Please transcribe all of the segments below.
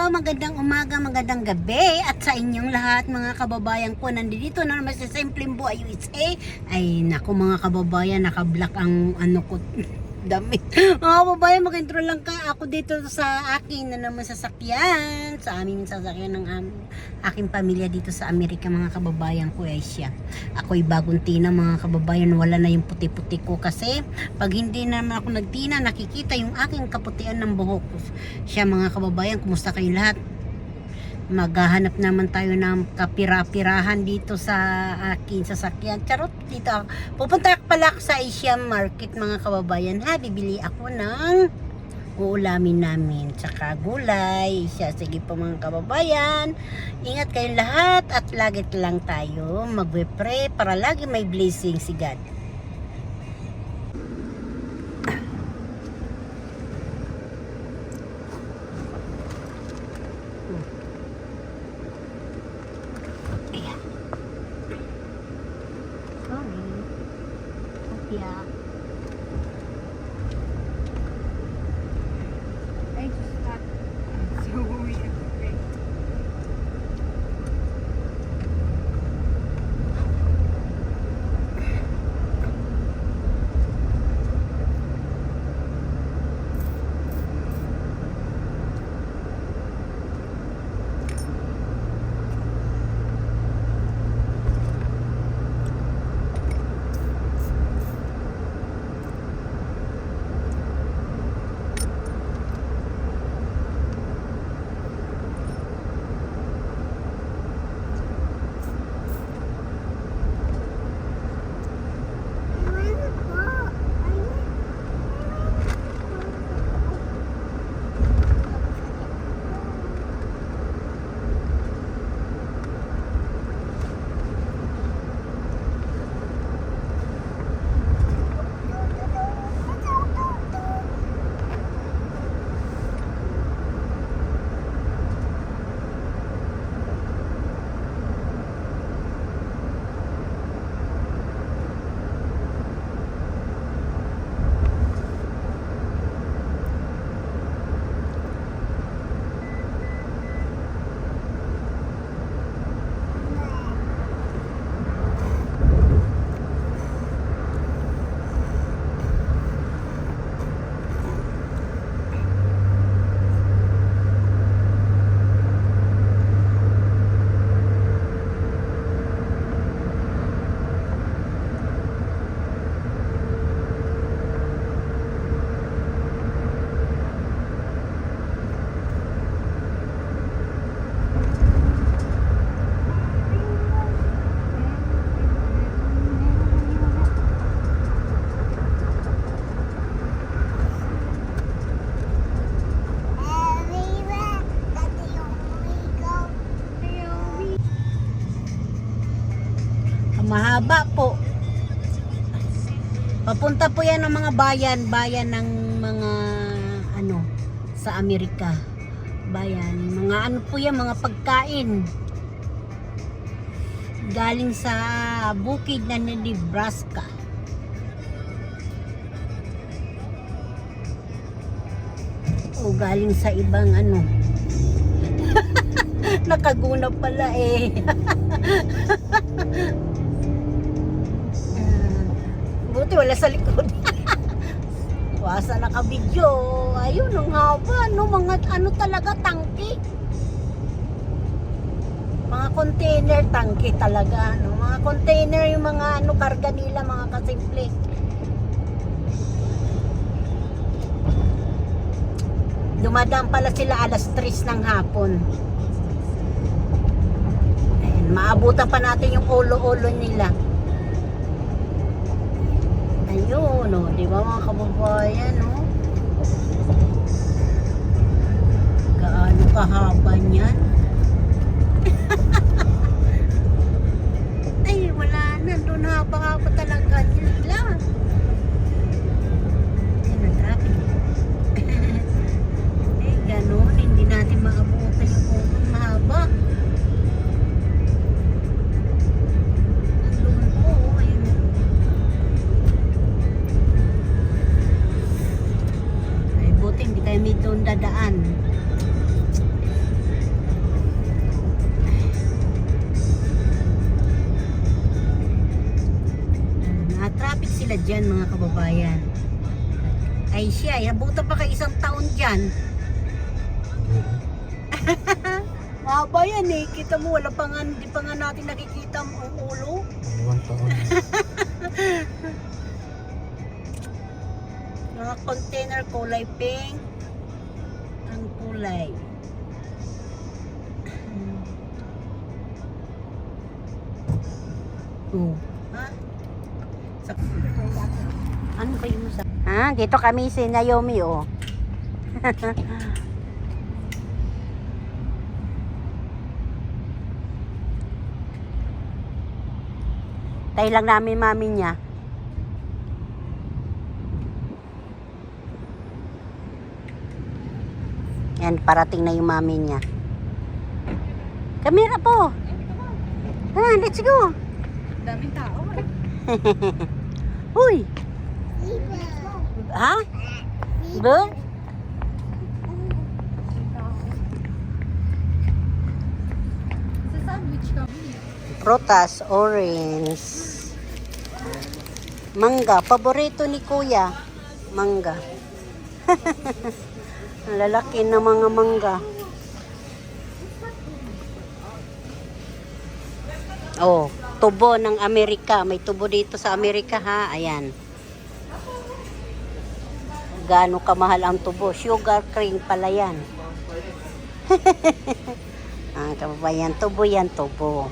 magandang umaga, magandang gabi at sa inyong lahat mga kababayan ko. Nandito na naman sa Simpleng Buhay USA. Ay naku mga kababayan, naka-black ang ano ko damit. Mga kababayan, mag-intro lang ako dito sa akin na naman sasakyan, sa aming sasakyan ng aking pamilya dito sa Amerika. Mga kababayan ko ay siya. Ako'y bagong tina mga kababayan, wala na yung puti-puti ko kasi pag hindi naman ako nagtina, nakikita yung aking kaputian ng buhok ko. Siya mga kababayan, kumusta kayo lahat? Maghahanap naman tayo ng kapira-pirahan dito sa aking sasakyan. Charot, dito ako. Pupunta pala ako sa Asian Market mga kababayan ha. Bibili ako ng uulamin namin. Tsaka gulay. Sige po mga kababayan. Ingat kayong lahat at lagi lang tayo magwe-pray para lagi may blessing si God. Yeah. I just got so weird. Mahaba po. Papunta po yan ng mga bayan ng mga ano sa Amerika. Bayan, mga ano po yan, mga pagkain. Galing sa bukid na Nebraska. O galing sa ibang ano. Nakaguna pala eh. Buti wala sa likod. Wasa naka-video. Ayun, ang haba, no? Mga ano talaga, tangke. Mga container, tangke talaga, no? Mga container, yung mga ano, karga nila, mga kasimple. Dumadaan pala sila alas 3 ng hapon. Ayan, maabutan pa natin yung ulo-ulo nila. Ayun, no, di ba mga kababayan, no? Gaano kahaba niyan? Ay, wala na. Doon haba-haba talaga nila. Ayun, traffic. Eh, ganun. Hindi natin maabutan yung ulo. Mahaba. Doon po, ayun. Ay, buti hindi tayo may doon dadaan. dyan mga kababayan. Ay siya, inabutan pa kay isang taon dyan. Mahaba yan eh. Kita mo, wala pa nga, hindi pa nga natin nakikita ang ulo. 1 taon. Mga container kulay pink. Ang kulay. Ha? Ano ba yung sa... Ha? Dito kami si Naomi, oh. Tayo lang namin mami niya. Yan, parating na yung mami niya. Kamera po. Let's go. Daming tao. Uy. Ha? Ba? Sa sandwich kami. Prutas, orange. Mangga, paborito ni Kuya. Mangga. Ang lalaki ng mga mangga. Oh, tubo ng Amerika. May tubo dito sa Amerika ha. Ayan. Gaano kamahal ang tubo? Sugar cream pala yan. Kababayan, tubo yan, tubo.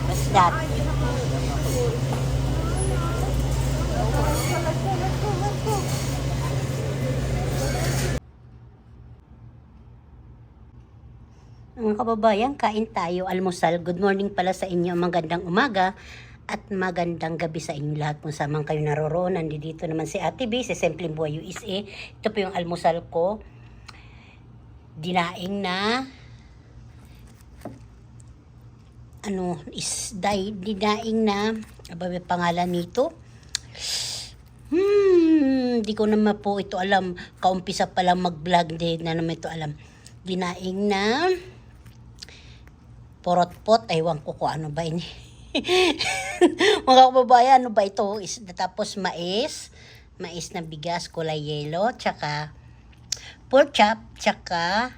What's that? Mga kababayan, kain tayo, almusal. Good morning pala sa inyo, magandang umaga at magandang gabi sa inyo lahat kung saan man kayo naroroon. Nandito naman si Ate B, si Simpleng Buhay USA. Ito po yung almusal ko. Dinaing na dinaing na may pangalan nito. Di ko naman po ito alam. Kaumpisa pa lang mag-vlog, hindi na naman ito alam. Dinaing na porot-pot, ewan ko kung ano ba ini. Mga kababayan, ano ba ito? Tapos mais na bigas, kulay yellow, tsaka pork chop, tsaka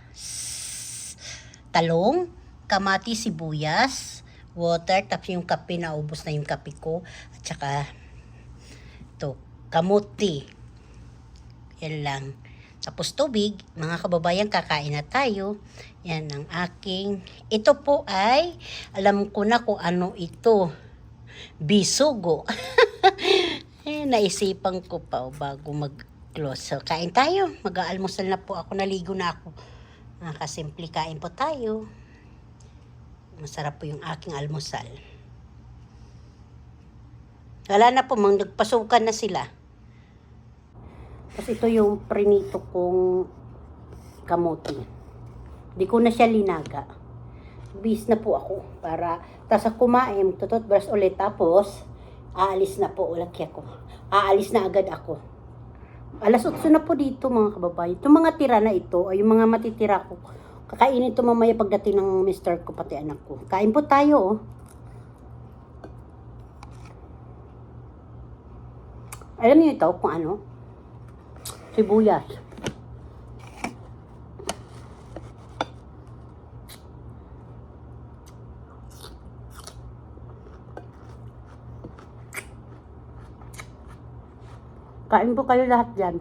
talong, kamati, sibuyas, water, tapos yung kape, naubos na yung kape ko, at tsaka ito, kamuti. Yan lang. Tapos tubig, mga kababayan, kakain na tayo. Yan ang aking, ito po ay, alam ko na kung ano ito, bisugo. Naisipan ko pa bago mag-close. So, kain tayo. Mag-aalmusal na po ako, naligo na ako. Kasimple, kain po tayo. Masarap po yung aking almusal. Wala na po, nagpasukan na sila. Tapos ito yung prinito kong kamote. Di ko na siya linaga. Bis na po ako para tapos kumain, tututbrush ulit tapos aalis na po ulit ako. Aalis na agad ako. Alas 8 na po dito mga kababayan. Itong mga tira na ito ay yung mga matitira ko. Kakainin ito mamaya pagdating ng mister ko pati anak ko. Kain po tayo oh. Alam niyo ito kung ano? Sibuyas. Kain po kayo lahat dyan.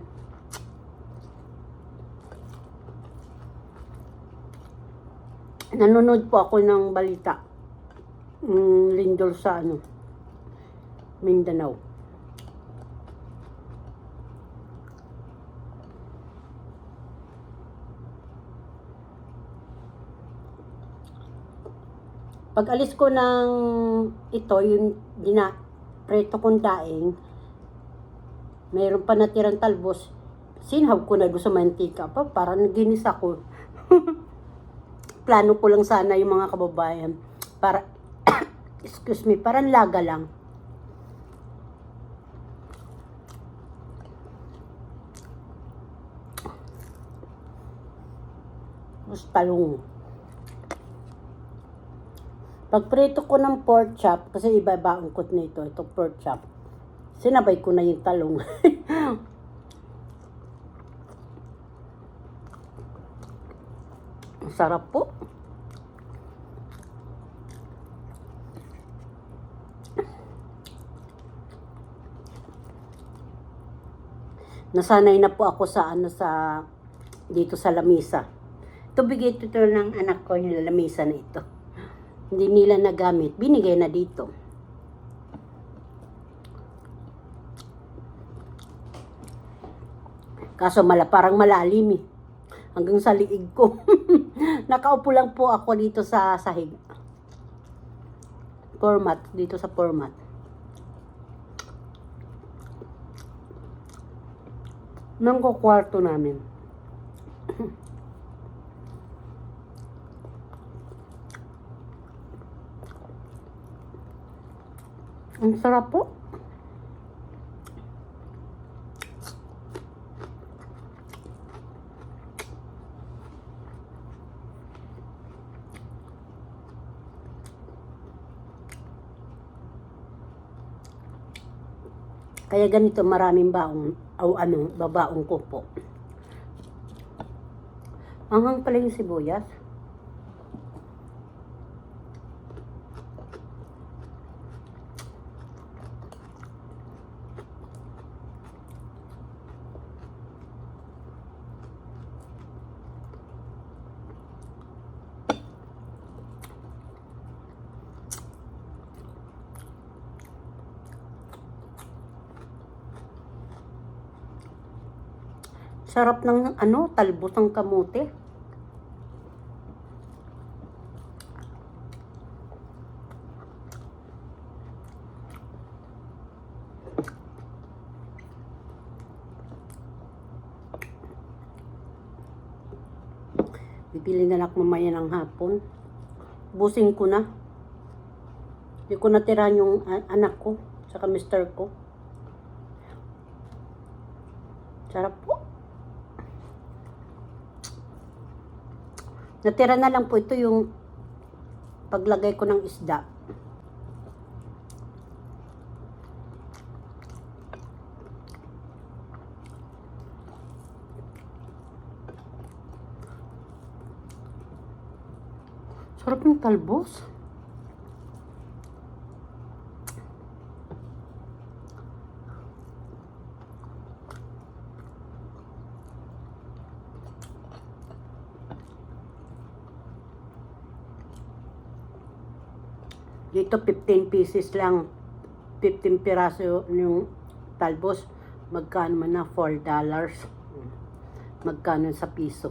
Nanonood po ako ng balita. Lindol sa Mindanao. Pag alis ko ng ito, yung preto kong daing, mayroon pa natirang talbos, sinhaw ko na doon sa mantika pa, para naginis ako. Plano ko lang sana yung mga kababayan, para, excuse me, parang laga lang. Tapos talong. Pagprito ko ng pork chop, kasi iba-iba ang kot nito, ito pork chop. Sinabay ko na yung talong. Ang sarap po. Nasanay na po ako sa dito sa lamisa. Ito bigay ito ng anak ko yung lamisa na ito. Hindi nila nagamit, binigay na dito. Kaso parang malalim eh. Hanggang sa liig ko. Nakaupo lang po ako dito sa sahig. Format, dito sa format. Nang kwarto namin. Ang sarap po. Kaya ganito maraming baong babaong ko po. Anghang pala yung sibuyas. Sarap ng talbos ng kamote. Bibili na lang mamaya ng hapon. Busing ko na. Hindi ko natira yung anak ko, saka mister ko. Sarap po. Natira na lang po ito yung paglagay ko ng isda. Sarap ng talbos. Dito 15 pieces lang. 15 piraso yung talbos. Magkano man na? $4. Magkano sa piso?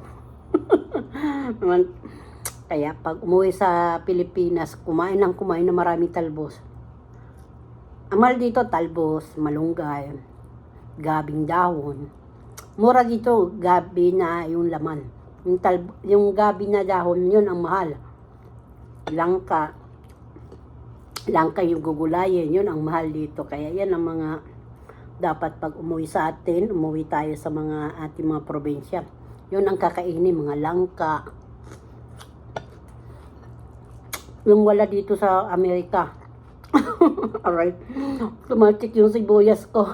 Kaya pag umuwi sa Pilipinas, kumain na maraming talbos. Ang mahal dito, talbos, malunggay, gabing dahon. Mura dito, gabi na yung laman. Yung gabi na dahon, yun ang mahal. Langka yung gugulayin, yun ang mahal dito. Kaya yan ang mga dapat pag umuwi sa atin, umuwi tayo sa mga ating mga probinsya. Yun ang kakainin, mga langka. Yung wala dito sa Amerika. Alright. Tumatik yung sibuyas ko.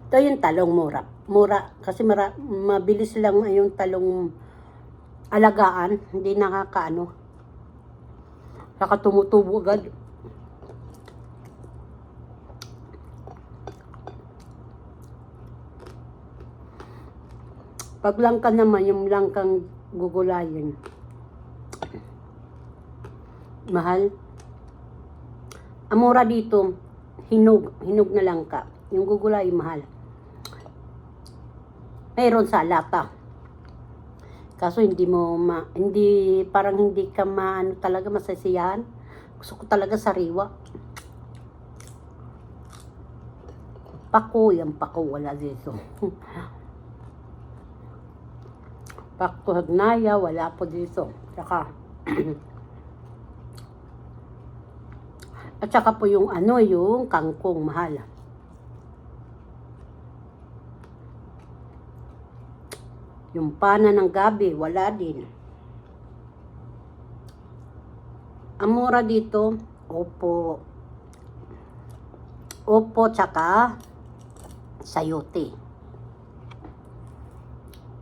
Ito yung talong mura. Mura. Kasi mabilis lang yung talong alagaan. Hindi nakatumutubo agad. Pag langka naman, yung langkang gugulayin. Mahal. Ang mura dito, hinog na langka. Yung gugulay, mahal. Mayroon sa lata. Kaso parang hindi ka talaga masasiyahan. Gusto ko talaga sariwa. Yung pako wala dito. Pako hagnaya, wala po dito. At saka po yung kangkong mahal. Yung pana ng gabi, wala din. Ang mura dito, opo. Opo, tsaka sayote.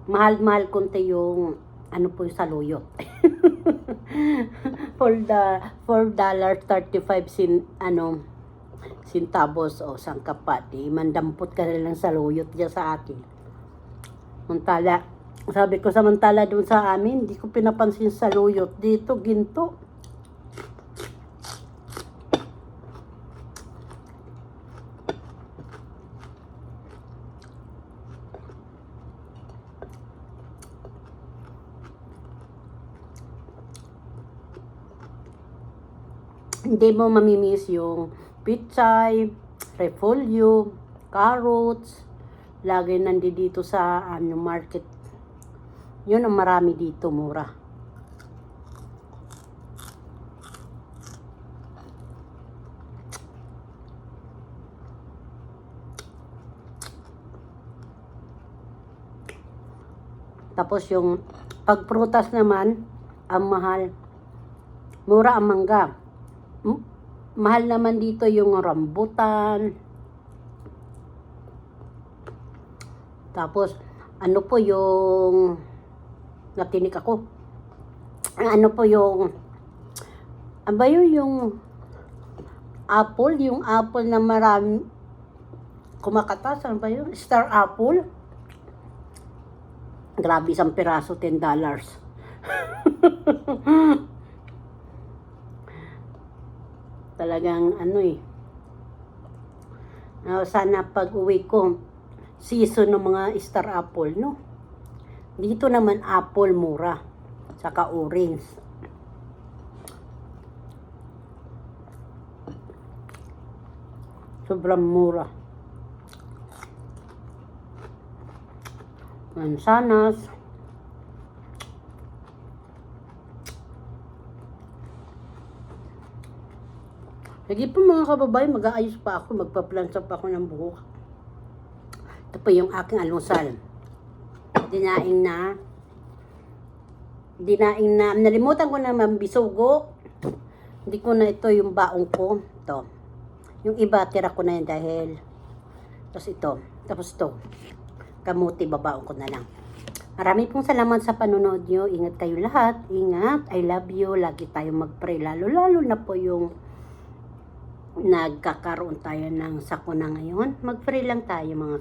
Mahal-mahal konti yung ano po yung saluyot. $4.35 centavos o sangkapati. Mandampot ka na lang saluyot dyan sa akin. Mantala, sabi ko samantala doon sa amin, hindi ko pinapansin saluyot. Dito, ginto. Hindi mo mamimiss yung pichay, repolyo, carrots, lagi nandito sa market. Yun ang marami dito, mura. Tapos yung pagprutas naman, ang mahal. Mura ang mangga. Mahal naman dito yung rambutan. Tapos, ano po yung natinik ako? Ano po yung aba yung apple? Yung apple na marami kumakatas. Ano ba yun? Star apple? Grabe, isang piraso, $10. Talagang sana pag uwi ko season ng mga star apple, no? Dito naman apple mura, saka orange. Sobrang mura. Mansanas. Sige po mga kababayan, mag-aayos pa ako, magpa-plansa pa ako ng buhok. Ito po yung aking almusal. Dinaing na, nalimutan ko na mambisugo. Hindi ko na ito yung baong ko. Ito. Yung iba, tira ko na yan dahil. Tapos ito. Tapos ito. Kamuti, babaong ko na lang. Marami pong salamat sa panonood nyo. Ingat kayo lahat. Ingat. I love you. Lagi tayong mag-pray. Lalo na po yung nagkakaroon tayo ng sakuna ngayon. Mag-pray lang tayo mga